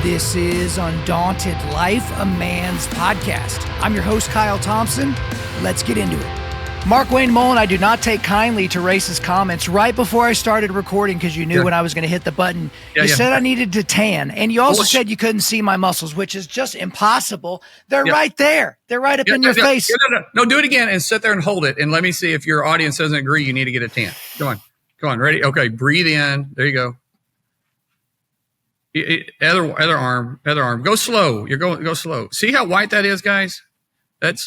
This is Undaunted.Life, a man's podcast. I'm your host, Kyle Thompson. Let's get into it. MARKWAYNE MULLIN, I do not take kindly to racist comments right before I started recording because you knew when I was going to hit the button. You said I needed to tan, and you also said you couldn't see my muscles, which is just impossible. They're right there. They're right up in your face. No, do it again and sit there and hold it, and let me see if your audience doesn't agree you need to get a tan. Come on, ready? Okay, breathe in. There you go. Other arm. Go slow. Go slow. See how white that is, guys? It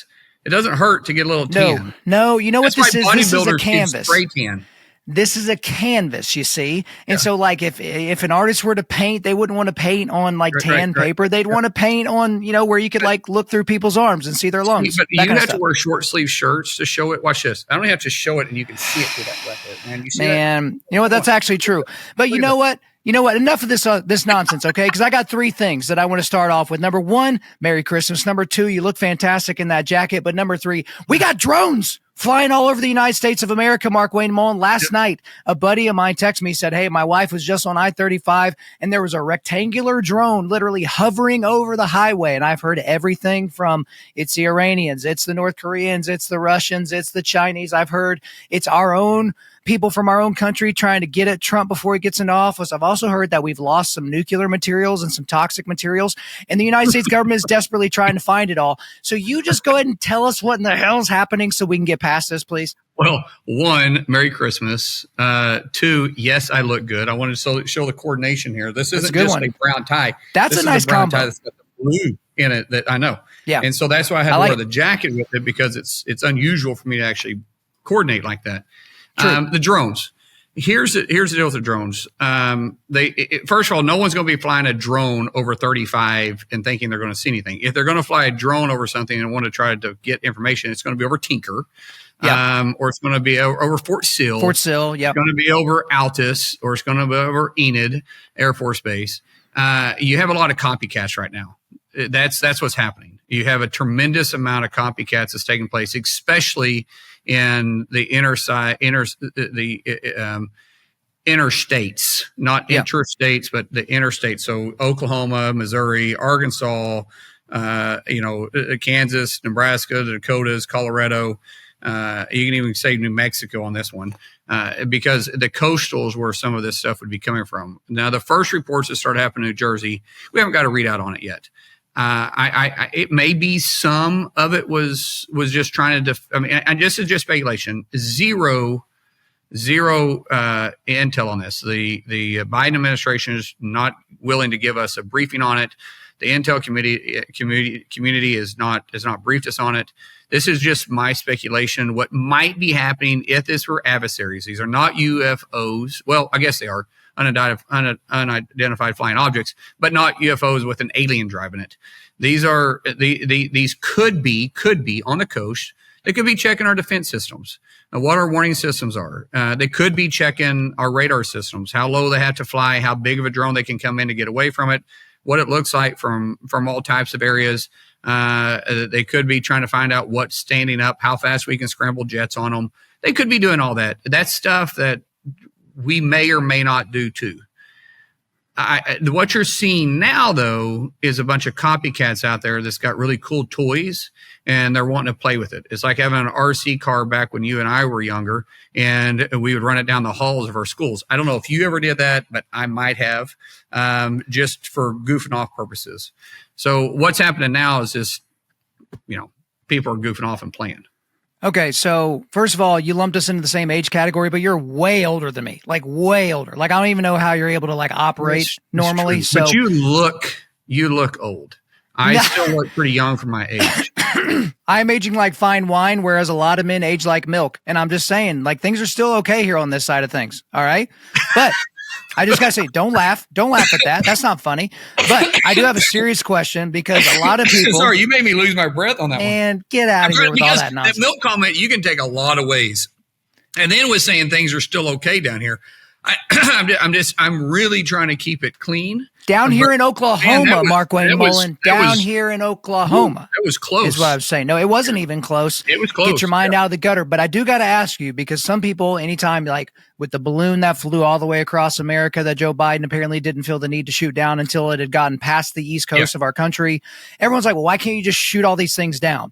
doesn't hurt to get a little tan. No. You know what this is? This is a canvas. Spray tan. This is a canvas, you see. And so, like, if an artist were to paint, they wouldn't want to paint on like tan paper. They'd want to paint on, where you could like look through people's arms and see their lungs. But you have to wear short sleeve shirts to show it. Watch this. I don't have to show it, and you can see it through that record, man. You see that? You know what? That's actually true. But you know what? You know what? Enough of this nonsense, okay? Because I got three things that I want to start off with. Number one, Merry Christmas. Number two, you look fantastic in that jacket. But number three, we got drones flying all over the United States of America, MARKWAYNE MULLIN. Last night, a buddy of mine texted me, said, hey, my wife was just on I-35, and there was a rectangular drone literally hovering over the highway. And I've heard everything from it's the Iranians, it's the North Koreans, it's the Russians, it's the Chinese. I've heard it's our own people from our own country trying to get at Trump before he gets into office. I've also heard that we've lost some nuclear materials and some toxic materials, and the United States government is desperately trying to find it all. So you just go ahead and tell us what in the hell is happening so we can get past this, please. Well, one, Merry Christmas. Two, yes, I look good. I wanted to show the coordination here. This isn't just a brown tie. That's a nice combo. Tie that's got the blue in it that I know. Yeah. And so that's why I had to wear the jacket with it, because it's unusual for me to actually coordinate like that. The drones. Here's the deal with the drones. First of all, no one's going to be flying a drone over 35 and thinking they're going to see anything. If they're going to fly a drone over something and want to try to get information, it's going to be over Tinker, or it's going to be over Fort Sill. It's going to be over Altus, or it's going to be over Enid Air Force Base. You have a lot of copycats right now. That's what's happening. You have a tremendous amount of copycats that's taking place, especially in the interstates, not interstates, but the interstates. So Oklahoma, Missouri, Arkansas, Kansas, Nebraska, the Dakotas, Colorado. You can even say New Mexico on this one, because the coastals where some of this stuff would be coming from. Now, the first reports that started happening in New Jersey, we haven't got a readout on it yet. It may be some of it was just trying to, and this is just speculation. Zero intel on this. The Biden administration is not willing to give us a briefing on it. The intel community is not briefed us on it. This is just my speculation. What might be happening if this were adversaries? These are not UFOs. Well, I guess they are. Unidentified flying objects, but not UFOs with an alien driving it. These are these could be on the coast. They could be checking our defense systems, what our warning systems are. They could be checking our radar systems, how low they have to fly, how big of a drone they can come in to get away from it, what it looks like from all types of areas. They could be trying to find out what's standing up, how fast we can scramble jets on them. They could be doing all that. That's stuff that we may or may not do too. What you're seeing now, though, is a bunch of copycats out there that's got really cool toys, and they're wanting to play with it. It's like having an RC car back when you and I were younger, and we would run it down the halls of our schools. I don't know if you ever did that, but I might have, just for goofing off purposes. So what's happening now is just, people are goofing off and playing. Okay, so first of all, you lumped us into the same age category, but you're way older than me, like way older. Like I don't even know how you're able to like operate normally. So, but you look old. I still look pretty young for my age. I'm aging like fine wine, whereas a lot of men age like milk. And I'm just saying, like things are still okay here on this side of things. All right, but I just gotta say, don't laugh at that. That's not funny. But I do have a serious question, because a lot of people. Sorry, you made me lose my breath on that one. And get out of here with all that nonsense. That milk comment, you can take a lot of ways. And then was saying things are still okay down here. I'm really trying to keep it clean. Down here in Oklahoma, MARKWAYNE Mullin, here in Oklahoma. That was close. Is what I was saying. No, it wasn't even close. It was close. Get your mind out of the gutter. But I do got to ask you, because some people, anytime, like with the balloon that flew all the way across America that Joe Biden apparently didn't feel the need to shoot down until it had gotten past the East Coast of our country. Everyone's like, well, why can't you just shoot all these things down?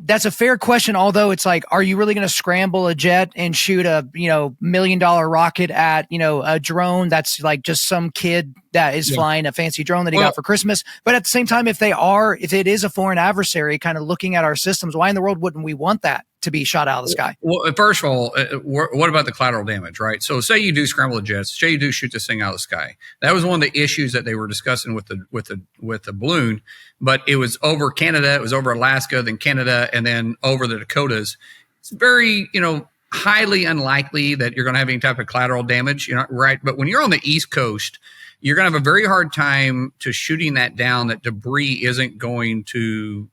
That's a fair question, although it's like, are you really going to scramble a jet and shoot a, $1 million rocket at, a drone that's like just some kid that is flying a fancy drone that he got for Christmas? But at the same time, if it is a foreign adversary kind of looking at our systems, why in the world wouldn't we want that to be shot out of the sky? Well, first of all, what about the collateral damage, right? So say you do scramble the jets, say you do shoot this thing out of the sky. That was one of the issues that they were discussing with the balloon, but it was over Canada, it was over Alaska, then Canada, and then over the Dakotas. It's very, highly unlikely that you're going to have any type of collateral damage, right? But when you're on the East Coast, you're going to have a very hard time to shooting that down, that debris isn't going to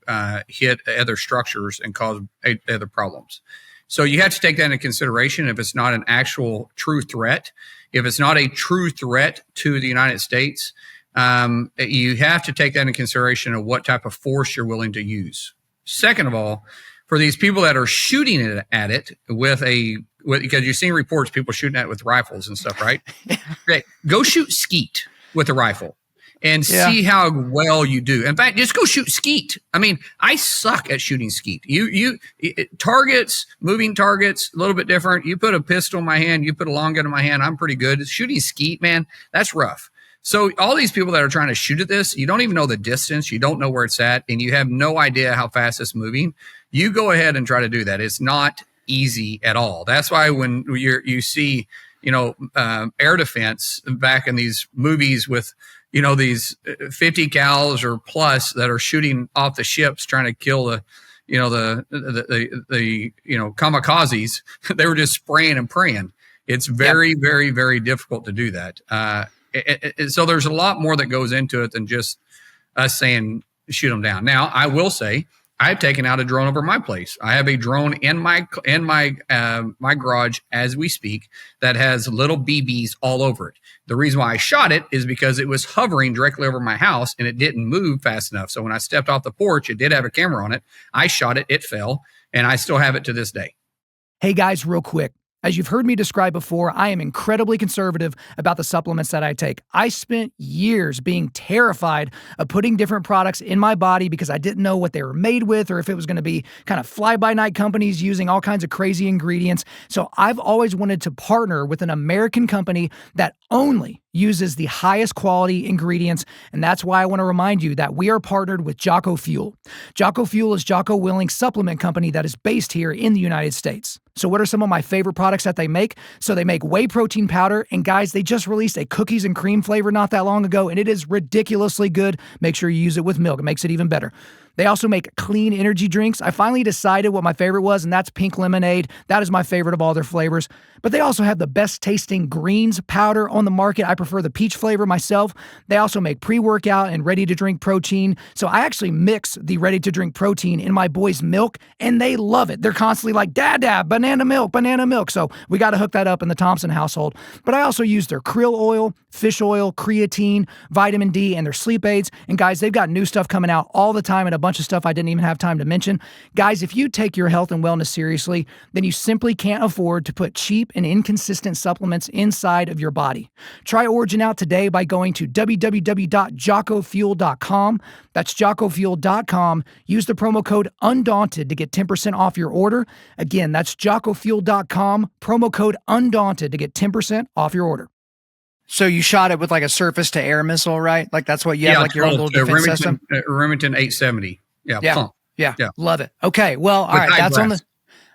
hit other structures and cause other problems. So you have to take that into consideration if it's not an actual true threat. If it's not a true threat to the United States, you have to take that into consideration of what type of force you're willing to use. Second of all, for these people that are shooting it at it because you've seen reports, people shooting at it with rifles and stuff, right? Great. Go shoot skeet with a rifle and see how well you do. In fact, just go shoot skeet. I mean, I suck at shooting skeet. Targets, moving targets, a little bit different. You put a pistol in my hand, you put a long gun in my hand, I'm pretty good. Shooting skeet, man, that's rough. So all these people that are trying to shoot at this, you don't even know the distance, you don't know where it's at, and you have no idea how fast it's moving. You go ahead and try to do that. It's not easy at all. That's why when you see, air defense back in these movies with, these 50 cals or plus that are shooting off the ships trying to kill the kamikazes, they were just spraying and praying. It's very, very, very difficult to do that. So there's a lot more that goes into it than just us saying shoot them down. Now, I will say, I've taken out a drone over my place. I have a drone in my garage as we speak that has little BBs all over it. The reason why I shot it is because it was hovering directly over my house and it didn't move fast enough. So when I stepped off the porch, it did have a camera on it. I shot it, it fell, and I still have it to this day. Hey guys, real quick. As you've heard me describe before, I am incredibly conservative about the supplements that I take. I spent years being terrified of putting different products in my body because I didn't know what they were made with or if it was going to be kind of fly-by-night companies using all kinds of crazy ingredients. So I've always wanted to partner with an American company that only uses the highest quality ingredients, and that's why I want to remind you that we are partnered with Jocko Fuel. Jocko Fuel is Jocko Willing's supplement company that is based here in the United States. So what are some of my favorite products that they make? So they make whey protein powder, and guys, they just released a cookies and cream flavor not that long ago, and it is ridiculously good. Make sure you use it with milk. It makes it even better. They also make clean energy drinks. I finally decided what my favorite was, and that's pink lemonade. That is my favorite of all their flavors. But they also have the best tasting greens powder on the market. I prefer the peach flavor myself. They also make pre-workout and ready-to-drink protein. So I actually mix the ready-to-drink protein in my boys' milk, and they love it. They're constantly like, Dad, banana milk, banana milk. So we got to hook that up in the Thompson household. But I also use their krill oil, fish oil, creatine, vitamin D, and their sleep aids. And guys, they've got new stuff coming out all the time and a bunch of stuff I didn't even have time to mention. Guys, if you take your health and wellness seriously, then you simply can't afford to put cheap and inconsistent supplements inside of your body. Try Origin out today by going to www.jockofuel.com. That's jockofuel.com. Use the promo code Undaunted to get 10% off your order. Again, that's jockofuel.com, promo code Undaunted to get 10% off your order. So you shot it with like a surface to air missile, right? Like that's what you have, like your own little defense system? Remington 870. Yeah. Love it. Okay. Well, all right. That's on the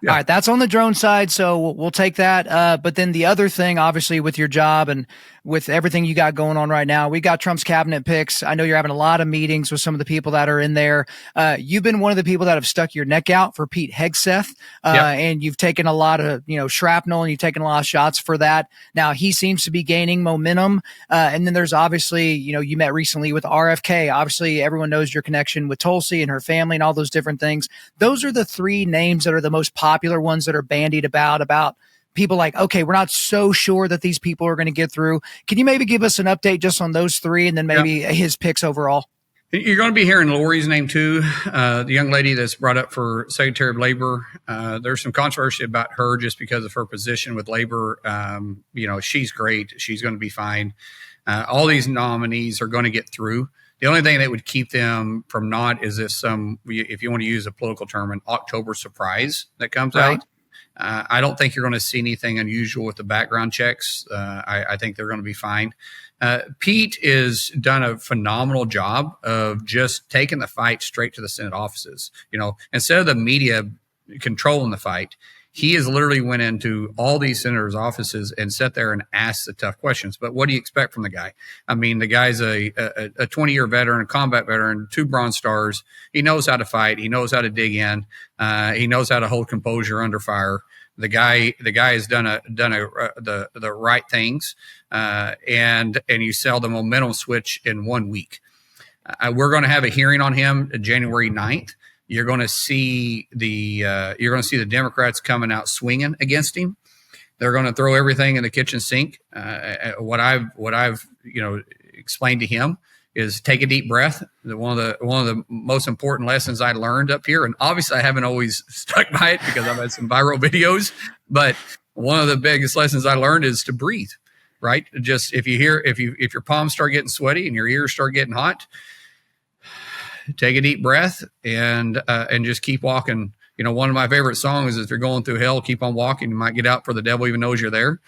All right, that's on the drone side, so we'll take that. But then the other thing, obviously, with your job and with everything you got going on right now, we got Trump's cabinet picks. I know you're having a lot of meetings with some of the people that are in there. You've been one of the people that have stuck your neck out for Pete Hegseth, and you've taken a lot of shrapnel and you've taken a lot of shots for that. Now he seems to be gaining momentum, and then there's obviously you met recently with RFK. Obviously, everyone knows your connection with Tulsa and her family and all those different things. Those are the three names that are the most popular ones that are bandied about people like, okay, we're not so sure that these people are going to get through. Can you maybe give us an update just on those three and then maybe his picks overall? You're going to be hearing Lori's name too, the young lady that's brought up for Secretary of Labor. There's some controversy about her just because of her position with labor. She's great. She's going to be fine. All these nominees are going to get through. The only thing that would keep them from not is if you want to use a political term, an October surprise that comes out. I don't think you're going to see anything unusual with the background checks. I think they're going to be fine. Pete has done a phenomenal job of just taking the fight straight to the Senate offices. Instead of the media controlling the fight, he has literally went into all these senators' offices and sat there and asked the tough questions. But what do you expect from the guy? I mean, the guy's a 20-year veteran, a combat veteran, 2 Bronze Stars. He knows how to fight. He knows how to dig in. He knows how to hold composure under fire. The guy has done the right things, and you sell the momentum switch in 1 week. We're going to have a hearing on him January 9th. You're going to see the Democrats coming out swinging against him. They're going to throw everything in the kitchen sink. What I've explained to him is take a deep breath. One of the most important lessons I learned up here, and obviously I haven't always stuck by it because I've had some viral videos, but one of the biggest lessons I learned is to breathe. Right? Just if your palms start getting sweaty and your ears start getting hot, take a deep breath and just keep walking. One of my favorite songs is if you're going through hell, keep on walking. You might get out for the devil even knows you're there,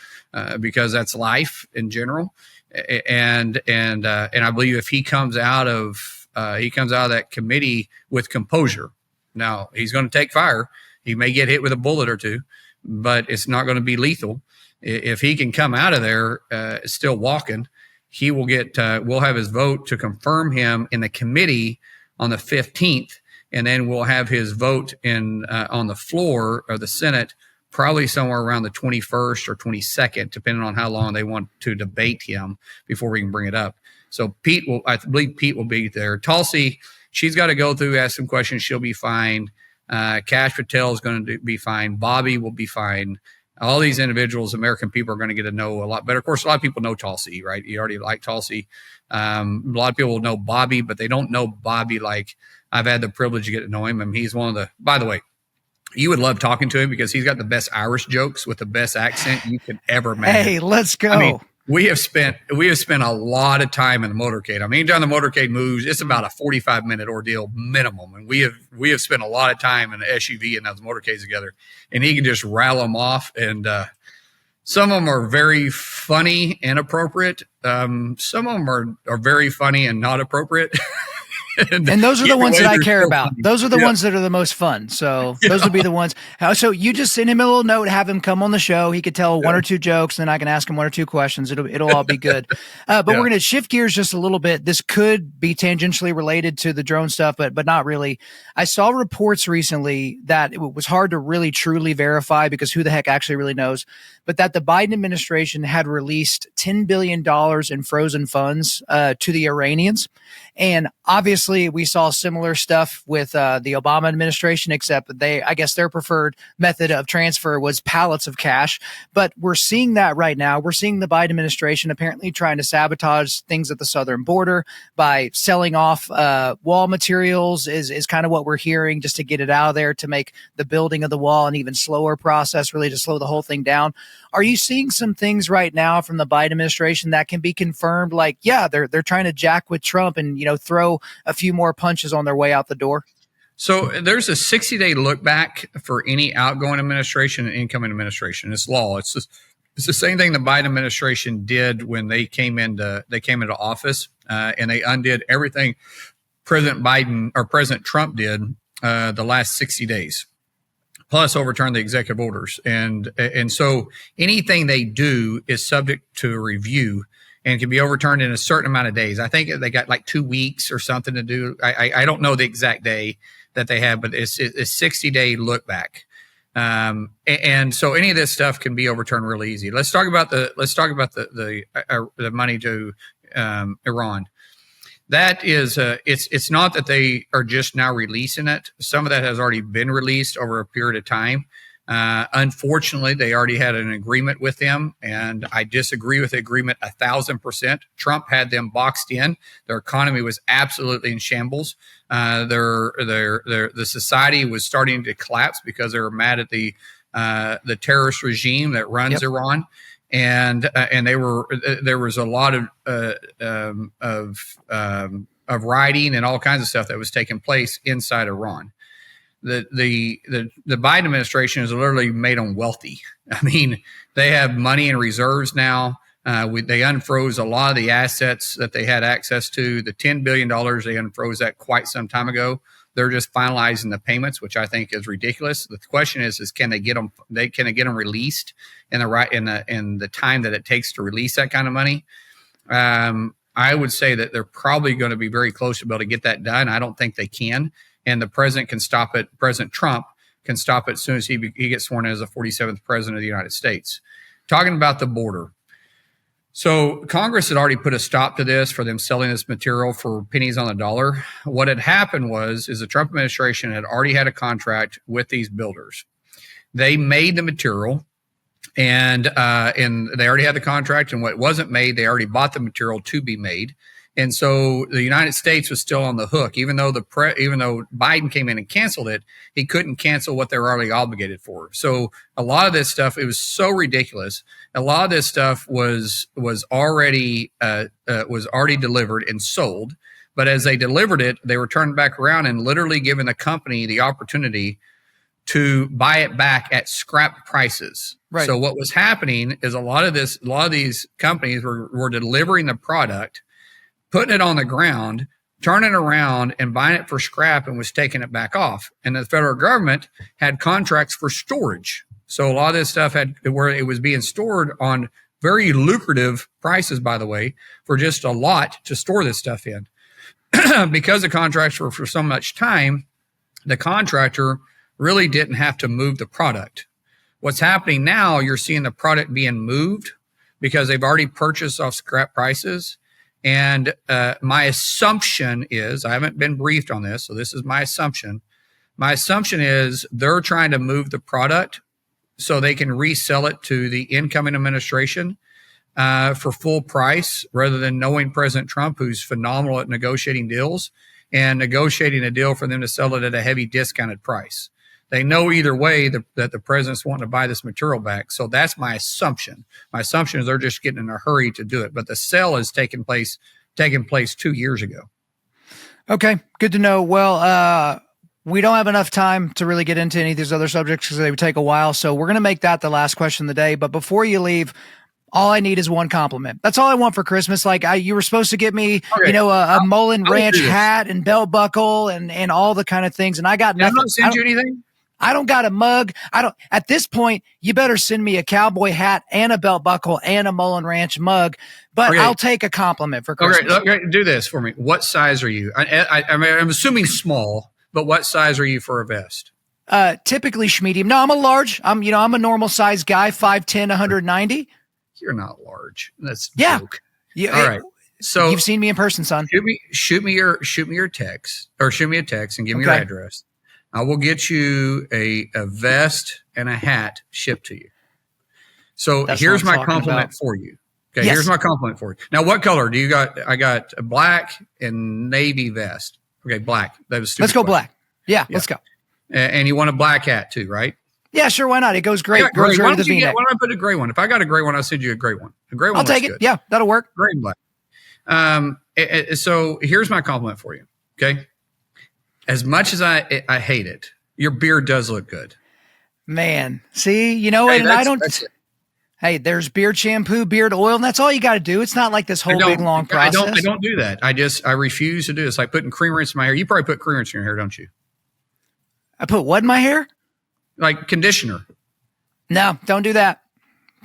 because that's life in general. And I believe if he comes out of that committee with composure, now he's going to take fire. He may get hit with a bullet or two, but it's not going to be lethal. If he can come out of there still walking, he will get. We'll have his vote to confirm him in the committee on the 15th, and then we'll have his vote on the floor of the Senate probably somewhere around the 21st or 22nd, depending on how long they want to debate him before we can bring it up. So I believe Pete will be there. Tulsi, she's got to go through, ask some questions. She'll be fine. Kash Patel is going to be fine. Bobby will be fine. All these individuals, American people, are going to get to know a lot better. Of course, a lot of people know Tulsi, right? You already like Tulsi. A lot of people know Bobby, but they don't know Bobby like I've had the privilege to get to know him. And he's one of the, by the way, you would love talking to him because he's got the best Irish jokes with the best accent you could ever imagine. Hey, let's go. I mean, we have spent a lot of time in the motorcade. I mean, anytime the motorcade moves, it's about a 45-minute ordeal minimum. And we have spent a lot of time in the SUV and those motorcades together. And he can just rattle them off. And some of them are very funny and appropriate. Some of them are very funny and not appropriate. And those are the ones that I care about. Those are the ones that are the most fun. So those would be the ones. So you just send him a little note, have him come on the show. He could tell 1 or 2 jokes, and I can ask him 1 or 2 questions. It'll all be good. But we're going to shift gears just a little bit. This could be tangentially related to the drone stuff, but not really. I saw reports recently that it was hard to really truly verify because who the heck actually really knows, but that the Biden administration had released $10 billion in frozen funds to the Iranians. And obviously we saw similar stuff with the Obama administration, except I guess their preferred method of transfer was pallets of cash. But we're seeing that right now. We're seeing the Biden administration apparently trying to sabotage things at the southern border by selling off wall materials is kind of what we're hearing, just to get it out of there, to make the building of the wall an even slower process, really to slow the whole thing down. Are you seeing some things right now from the Biden administration that can be confirmed? Like, yeah, they're trying to jack with Trump and, throw a few more punches on their way out the door? So there's a 60-day look back for any outgoing administration and incoming administration. It's law. It's the same thing the Biden administration did when they came into office, and they undid everything President Biden or President Trump did the last 60 days. Plus overturn the executive orders. And so anything they do is subject to review and can be overturned in a certain amount of days. I think they got like 2 weeks or something to do. I don't know the exact day that they have, but it's a 60-day look back. And so any of this stuff can be overturned really easy. Let's talk about the money to Iran. That is, it's not that they are just now releasing it. Some of that has already been released over a period of time. Unfortunately, they already had an agreement with them, and I disagree with the agreement 1,000%. Trump had them boxed in. Their economy was absolutely in shambles. The society was starting to collapse because they were mad at the terrorist regime that runs Iran, and there was a lot of rioting and all kinds of stuff that was taking place inside Iran. The Biden administration has literally made them wealthy. I mean, they have money and reserves now. They unfroze a lot of the assets that they had access to. The $10 billion, they unfroze that quite some time ago. They're just finalizing the payments, which I think is ridiculous. The question is can they get them? Can they get them released in the time that it takes to release that kind of money? I would say that they're probably going to be very close to be able to get that done. I don't think they can. And the president can stop it. President Trump can stop it as soon as he gets sworn in as the 47th president of the United States. Talking about the border. So Congress had already put a stop to this for them selling this material for pennies on the dollar. What had happened is the Trump administration had already had a contract with these builders. They made the material, and they already had the contract. And what wasn't made, they already bought the material to be made. And so the United States was still on the hook, even though Biden came in and canceled it, he couldn't cancel what they were already obligated for. So a lot of this stuff, it was so ridiculous. A lot of this stuff was already delivered and sold. But as they delivered it, they were turned back around and literally giving the company the opportunity to buy it back at scrap prices. Right. So what was happening is a lot of these companies were delivering the product, putting it on the ground, turning around and buying it for scrap, and was taking it back off. And the federal government had contracts for storage. So a lot of this stuff where it was being stored on very lucrative prices, by the way, for just a lot to store this stuff in. Because the contracts were for so much time, the contractor really didn't have to move the product. What's happening now, you're seeing the product being moved because they've already purchased off scrap prices. And my assumption is, I haven't been briefed on this, so this is my assumption. My assumption is they're trying to move the product so they can resell it to the incoming administration for full price, rather than knowing President Trump, who's phenomenal at negotiating deals, and negotiating a deal for them to sell it at a heavy discounted price. They know either way that the president's wanting to buy this material back. So that's my assumption. My assumption is they're just getting in a hurry to do it. But the sale is taking place 2 years ago. Okay, good to know. Well, we don't have enough time to really get into any of these other subjects because they would take a while. So we're going to make that the last question of the day. But before you leave, all I need is one compliment. That's all I want for Christmas. Like you were supposed to get me, a Mullen Ranch hat and belt buckle and all the kind of things. And I got nothing. I'm not send you anything. I don't got a mug. At this point, you better send me a cowboy hat and a belt buckle and a Mullen Ranch mug, but I'll take a compliment for Christmas. Okay, do this for me. What size are you? I'm assuming small, but what size are you for a vest? Typically medium. No, I'm a large. I'm a normal size guy, 5'10", 190. You're not large. That's a joke. Yeah. All right. So you've seen me in person, son. Shoot me your text, or shoot me a text and give me your address. I will get you a vest and a hat shipped to you. So here's my compliment for you. Okay, Here's my compliment for you. Now, what color do you got? I got a black and navy vest. Okay, black. That was stupid. Let's go black. Yeah, let's go. And you want a black hat too, right? Yeah, sure. Why not? It goes great. Why don't I put a gray one? If I got a gray one, I'll send you a gray one. A gray one. I'll take it. Good. Yeah, that'll work. Gray and black. So here's my compliment for you. Okay. As much as I hate it, your beard does look good. Man, see, and I don't. Hey, there's beard shampoo, beard oil, and that's all you got to do. It's not like this whole big long process. I don't do that. I refuse to do this. Like putting cream rinse in my hair. You probably put cream rinse in your hair, don't you? I put what in my hair? Like conditioner. No, don't do that.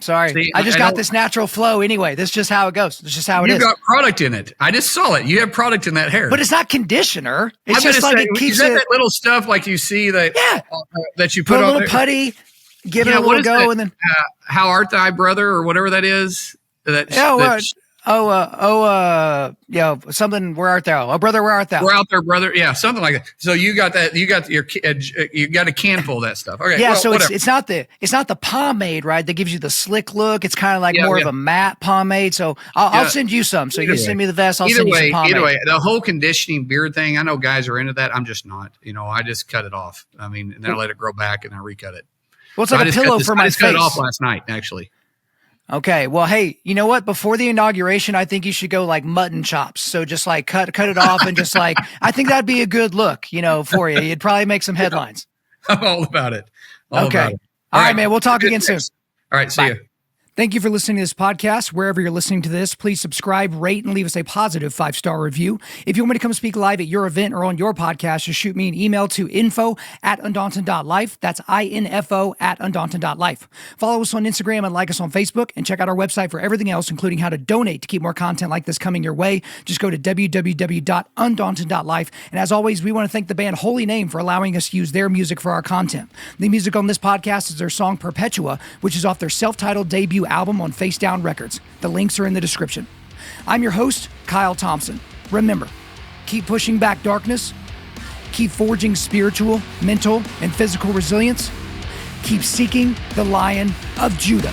Sorry. See, I just got this natural flow anyway. This is just how it goes. It's just how it is. You got product in it. I just saw it. You have product in that hair. But it's not conditioner. It's just like it keeps that little stuff like you see that you put a on little putty, give it a little go, and then how art thy brother or whatever that is. something. Where art thou? Oh, brother, where art thou? We're out there, brother. Yeah, something like that. So you got that. You got you got a can full of that stuff. Okay. Yeah. Well, So whatever. it's not the pomade, right? That gives you the slick look. It's kind of like more of a matte pomade. So I'll send you some. So you send me the vest. I'll send you some pomade. Either way, the whole conditioning beard thing. I know guys are into that. I'm just not. I just cut it off. I mean, and then I let it grow back and I recut it. Well, it's like a pillow for my face. I just cut it off last night, actually. Okay. Well, hey, you know what? Before the inauguration, I think you should go like mutton chops. So just like cut it off and just like, I think that'd be a good look, for you. You'd probably make some headlines. I'm all about it. All right, man. We'll talk again soon. All right. See you. Thank you for listening to this podcast. Wherever you're listening to this, please subscribe, rate, and leave us a positive 5-star review. If you want me to come speak live at your event or on your podcast, just shoot me an email to info@Undaunted.Life. That's info@Undaunted.Life. Follow us on Instagram and like us on Facebook, and check out our website for everything else, including how to donate to keep more content like this coming your way. Just go to www.Undaunted.Life. And as always, we want to thank the band Holy Name for allowing us to use their music for our content. The music on this podcast is their song Perpetua, which is off their self-titled debut album on Face Down Records. The links are in the description. I'm your host, Kyle Thompson. Remember, keep pushing back darkness, keep forging spiritual, mental, and physical resilience, keep seeking the Lion of Judah.